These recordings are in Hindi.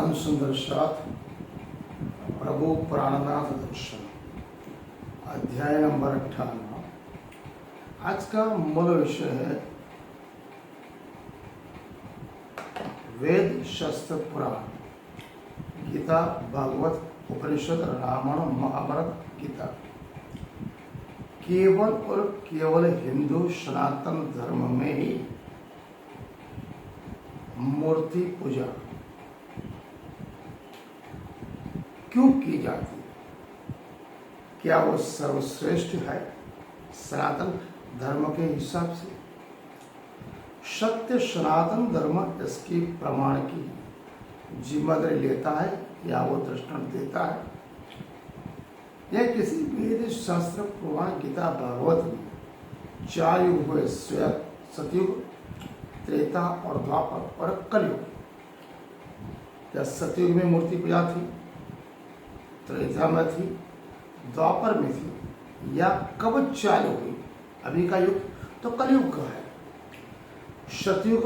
परम सुंदर शास्त्र प्रभु प्राणनाथ दर्शन अध्याय नंबर 58। आज का मूल विषय है वेद शास्त्र पुराण, गीता, भागवत, उपनिषद, रामायण, महाभारत, गीता। केवल और केवल हिंदू सनातन धर्म में ही मूर्ति पूजा क्यों की जाती है? क्या वो सर्वश्रेष्ठ है सनातन धर्म के हिसाब से? सत्य सनातन धर्म इसकी प्रमाण की जिम्मेदारी लेता है या वो दृष्टांत देता है? यह किसी वेद शास्त्र पुराण, गीता, भागवत में 4 युग हुए, सतयुग, त्रेता और द्वापर और कलयुग। क्या सतयुग में मूर्ति पूजा थी, त्रेता में थी, द्वापर में थी, या कब चालू हुई? अभी का युग तो कलयुग का है। सतयुग,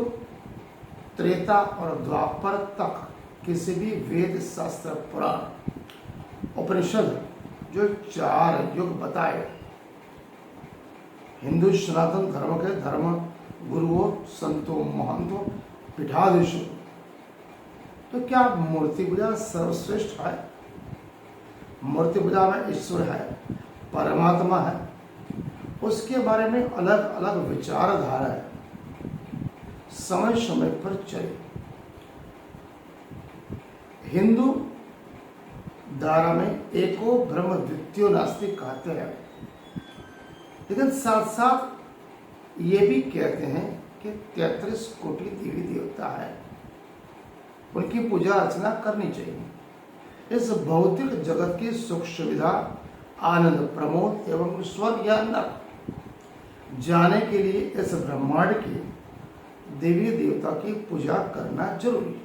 त्रेता और द्वापर तक किसी भी वेद शास्त्र पुराण उपनिषद जो 4 युग बताए, हिंदू सनातन धर्म के धर्म गुरुओं, संतों, महंतों, पीठाधीशों, तो क्या मूर्ति पूजा सर्वश्रेष्ठ है? मूर्ति पूजा में ईश्वर है, परमात्मा है, उसके बारे में अलग अलग विचारधारा है, समय समय पर चले। हिंदू धारा में एको ब्रह्म द्वितीयो नास्ति कहते हैं, लेकिन साथ साथ ये भी कहते हैं कि 33 कोटि देवी देवता है, उनकी पूजा अर्चना करनी चाहिए। इस भौतिक जगत की सुख सुविधा, आनंद, प्रमोद एवं स्वर्ग या नरक जाने के लिए इस ब्रह्मांड की देवी देवता की पूजा करना जरूरी है।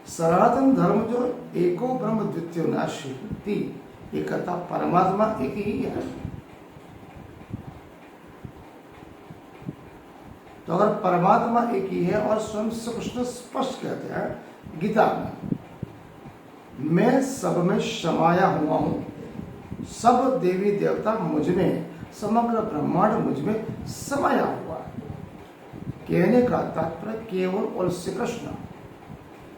सनातन धर्म जो एको ब्रह्म द्वितीयो नास्ति, ये कहता परमात्मा एक ही है। तो अगर परमात्मा एक ही है और स्वयं श्री कृष्ण स्पष्ट कहते हैं गीता में, मैं सब में समाया हुआ हूं, सब देवी देवता मुझ में, समग्र ब्रह्मांड मुझ में समाया हुआ है। कहने का तात्पर्य केवल और श्री कृष्ण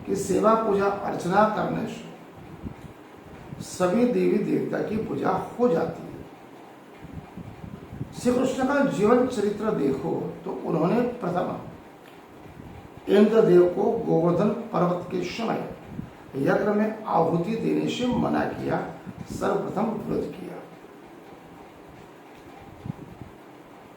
की सेवा पूजा अर्चना करने से सभी देवी देवता की पूजा हो जाती है। श्री कृष्ण का जीवन चरित्र देखो तो उन्होंने प्रथम इंद्रदेव को गोवर्धन पर्वत के समय यज्ञ में आहुति देने से मना किया, सर्वप्रथम विरोध किया।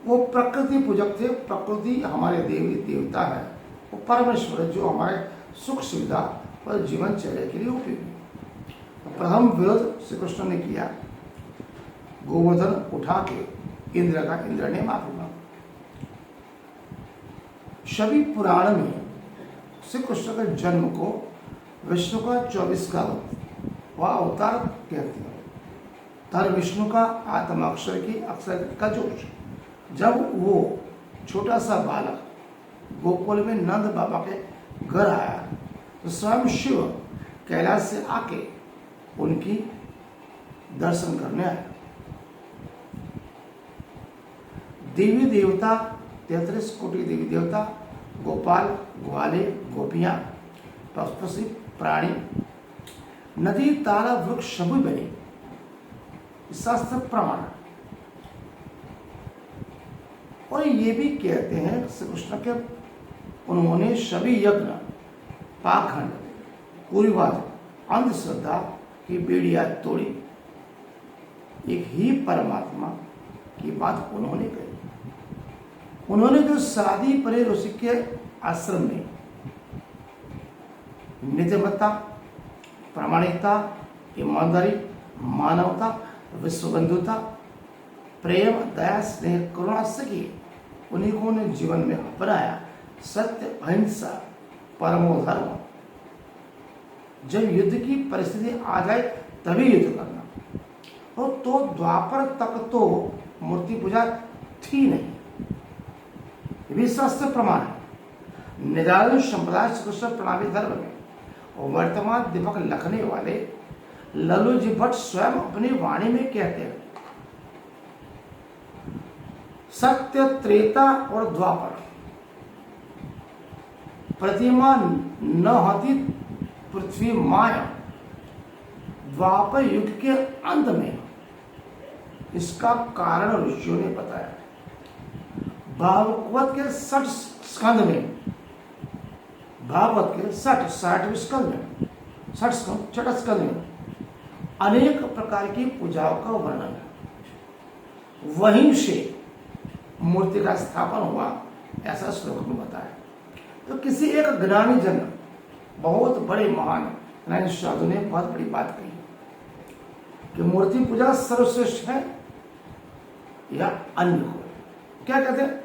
वो प्रकृति पूजक थे। प्रकृति हमारे देवी देवता है, वो परमेश्वर जो हमारे सुख सुविधा और जीवन चर्या के लिए उपयोगी। तो प्रथम विरोध श्री कृष्ण ने किया, गोवर्धन उठा के इंद्र ने माफी मांगा। सभी पुराण में श्री कृष्ण के जन्म को विष्णु का 24 का वह अवतार कहते हैं। तर विष्णु का आत्माक्षर की अक्षर का जोश। जब वो छोटा सा बालक गोकुल में नंद बाबा के घर आया तो स्वयं शिव कैलाश से आके उनकी दर्शन करने आया। देवी देवता 33 कोटि देवी देवता, गोपाल, ग्वाले, गोपियां, पशु, प्राणी, नदी, तारा, वृक्ष सभी बने, शास्त्र प्रमाण। और ये भी कहते हैं श्री कृष्ण के उन्होंने सभी यज्ञ, पाखंड, कुरीवाद, अंधश्रद्धा की बेड़ियां तोड़ी, एक ही परमात्मा की बात उन्होंने कही। उन्होंने जो शादी परे ऋषि के आश्रम में नित्यमता, प्रामाणिकता, ईमानदारी, मानवता, विश्वबंधुता, प्रेम, दया, स्नेह, करुणा से किए, उन्हीं को उन्हें जीवन में अपनाया। सत्य, अहिंसा, परमो धर्म। जब युद्ध की परिस्थिति आ जाए तभी युद्ध करना। और तो द्वापर तक तो मूर्ति पूजा थी नहीं, ये भी शास्त्र प्रमाण है। निरायुष संप्रदाय श्री कृष्ण प्रणाली धर्म में वर्तमान दीपक लखने वाले लल्लू जी भट्ट स्वयं अपनी वाणी में कहते हैं, सत्य, त्रेता और द्वापर प्रतिमा न होती पृथ्वी माया। द्वापर युग के अंत में इसका कारण ऋषियों ने बताया। भागवत के 60 स्कंद में, भागवत के 60 स्कंद में, 60 स्कंद में अनेक प्रकार की पूजाओं का वर्णन है। वहीं से मूर्ति का स्थापन हुआ, ऐसा श्लोक में बताया। तो किसी एक ज्ञानी जन, बहुत बड़े महान ज्ञानी साधु ने बहुत बड़ी बात कही कि मूर्ति पूजा सर्वश्रेष्ठ है या अन्य को। क्या कहते हैं?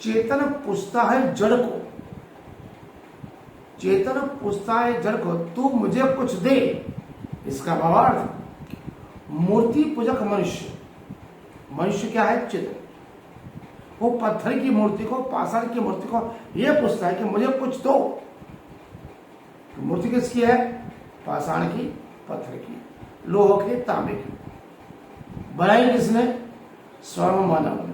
चेतन पूछता है जड़ को, चेतन पूछता है जड़ को, तू मुझे कुछ दे। इसका भावार्थ, मूर्ति पूजक मनुष्य, मनुष्य क्या है? चेतन। वो पत्थर की मूर्ति को, पाषाण की मूर्ति को यह पूछता है कि मुझे कुछ दो। तो मूर्ति किसकी है? पाषाण की, पत्थर की, लोह की, तांबे की। बनाई किसने? स्वयं मानव ने।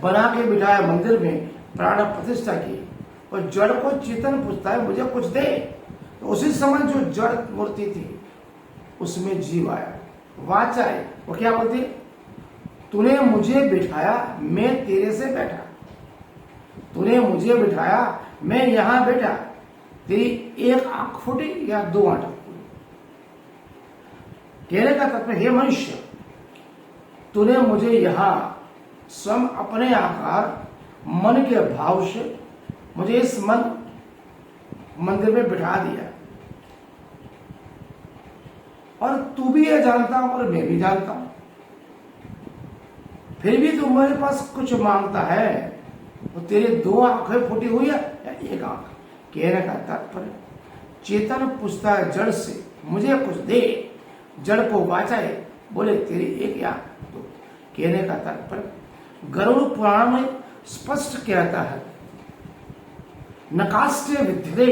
बना के बिठाया मंदिर में, प्राण प्रतिष्ठा की, और जड़ को चेतन पूछता है मुझे कुछ दे। तो उसी समय जो जड़ मूर्ति थी उसमें जीव आया, वाचा है। वो क्या बोलती? तूने मुझे बिठाया, मैं तेरे से बैठा। तूने मुझे बिठाया, मैं यहां बैठा। तेरी एक आंख फूटी या 2 आंख फूटी। कहने का तात्पर्य, हे मनुष्य, तूने मुझे यहां स्वयं अपने आकार, मन के भाव से मुझे इस मंदिर में बिठा दिया। और तू भी ये जानता और मैं भी जानता हूं, फिर भी तू मेरे पास कुछ मांगता है। तो तेरी 2 आंखें फूटी हुई है या 1 आंख? कहने का तात्पर्य, चेतन पूछता है जड़ से मुझे कुछ दे। जड़ को वाचाए, बोले तेरी 1 या 2। कहने का तात्पर्य, गरुड़ पुराण में स्पष्ट कहता है, नकास्ते विद्यते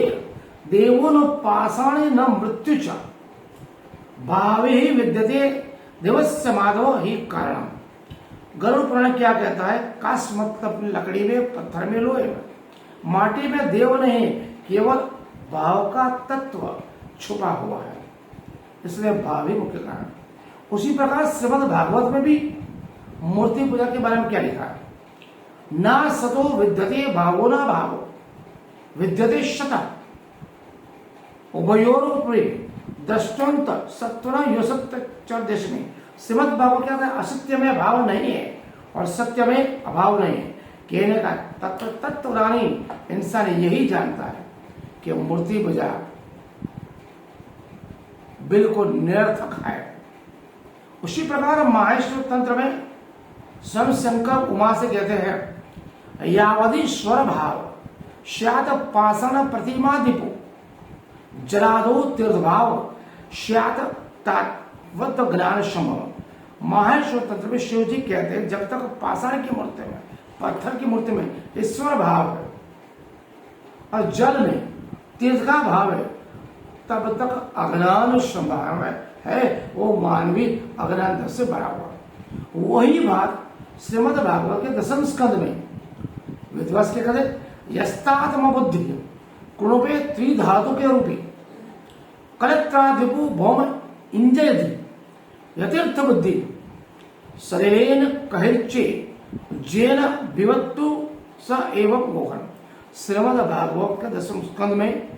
देवो न पाषाणे न मृत्यु च भावे ही विद्यते देवस्य माधव ही कारण। गरुड़ पुराण क्या कहता है? काष्ठ मतलब लकड़ी में, पत्थर में, लोहे में, माटी में देव नहीं, केवल भाव का तत्व छुपा हुआ है, इसलिए भाव ही मुख्य कारण। उसी प्रकार श्रीमद् भागवत में भी मूर्ति पूजा के बारे में क्या लिखा है? ना सतो विद्यते भावो ना भावो विद्यते शता उभयोरुपरि दृष्टांत सत्वना योसत्य चर्देश में। श्रीमद् भागवत क्या है? असत्य में भाव नहीं है और सत्य में अभाव नहीं है। कहने का तत्वरानी इंसान यही जानता है कि मूर्ति पूजा बिल्कुल निरर्थक है। उसी प्रकार माहेश्वर तंत्र में स्वयं शंकर उमा से कहते हैं, यावदी स्वर भाव स्यात् पाषाण प्रतिमा दीपो जलादो तीर्थ भाव स्यात् तावत् ज्ञान संभव। माहेश्वर तंत्र में शिव जी कहते हैं, जब तक पाषाण की मूर्ति में, पत्थर की मूर्ति में ईश्वर भाव है और जल में तीर्थ का भाव है, तब तक अज्ञान संभाव है। वो मानवी अज्ञान से भरा हुआ। वही बात श्रीमद् भागवत के 10वें स्कंद में विद्वास के कहते, यस्तात्म बुद्धि कृणुपे त्रिधातु के रूपी कलत्रादिपु भौम इंजयति यतीर्थ बुद्धि शरीरेन कहिर्चे जेन विवत्तु स एवं मोहन। श्रीमद् भागवत के 10वें स्कंद में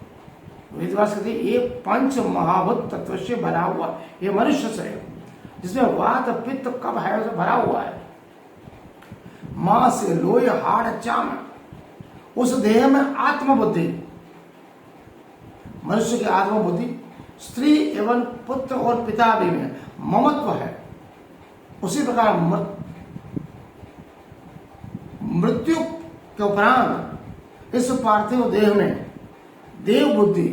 विद्वास कहते, ये 5 महाभूत तत्व से भरा हुआ ये मनुष्य शरीर, जिसमें वात पित्त कफ है भरा हुआ है। मां से लोह हाड़ चाम, उस देह में आत्मबुद्धि, मनुष्य की आत्मबुद्धि, स्त्री एवं पुत्र और पिता भी में ममत्व है। उसी प्रकार मृत्यु के उपरांत इस पार्थिव देह में देव बुद्धि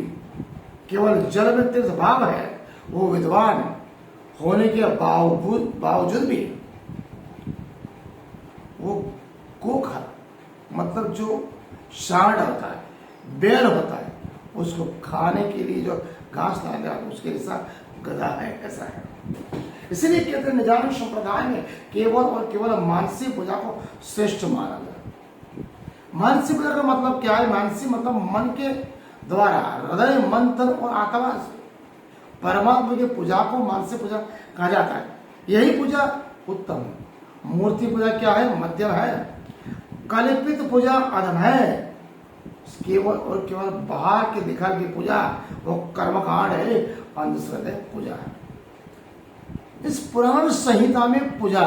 केवल जल में तीर्थ भाव है। वो विद्वान होने के बावजूद भी वो कोख मतलब जो सांड होता है, बैल होता है, उसको खाने के लिए जो घास ला गया उसके हिस्सा गधा है, ऐसा है। इसलिए कहते हैं निजानंद संप्रदाय में केवल और केवल मानसी पूजा को श्रेष्ठ माना गया। मानसी पूजा का मतलब क्या है? मानसी मतलब मन के द्वारा, हृदय, मन, तन और आत्मा से परमात्मा की पूजा को मानसी पूजा कहा जाता है। यही पूजा उत्तम है। मूर्ति पूजा क्या है? मध्यम है। कल्पित पूजा अधम है। केवल और केवल बाहर के दिखा की पूजा वो कर्मकांड है, अंधश्रद्धा पूजा है। इस पुराण संहिता में पूजा,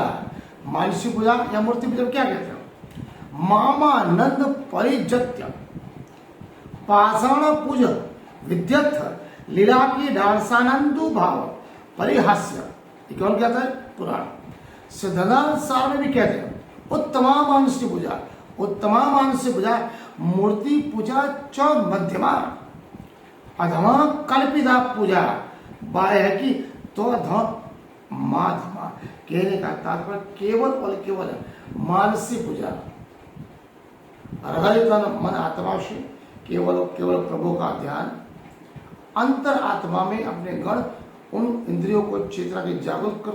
मानसी पूजा या मूर्ति पूजा क्या कहते हैं? मामानंद परिजत्य पाषाण पूज विद्यर्थ लीला की डांसानंदु भाव परिहास्य, कौन कहता है? पुराण। सिद्धांत सार में भी कहते हैं उत्तमा मानसी पूजा, उत्तमा मानसी पूजा मूर्ति पूजा च मध्यमा अधमा कल्पिता पूजा बाह्य की तो माध्यमा। कहने का तात्पर्य केवल और केवल मानसी पूजा, हृदय, तन, मन, आत्मा से केवल और केवल प्रभु का ध्यान, अंतर आत्मा में अपने गण उन इंद्रियों को चेतना के जागरूक कर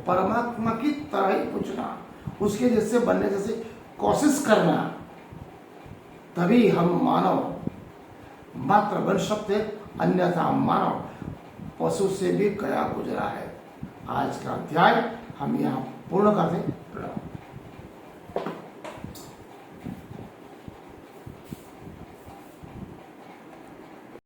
परमात्मा की तरह ही पूछना, उसके जैसे बनने जैसे कोशिश करना, तभी हम मानव मात्र बन सकते, अन्यथा मानव पशु से भी गया गुजरा है। आज का अध्याय हम यहाँ पूर्ण करते हैं।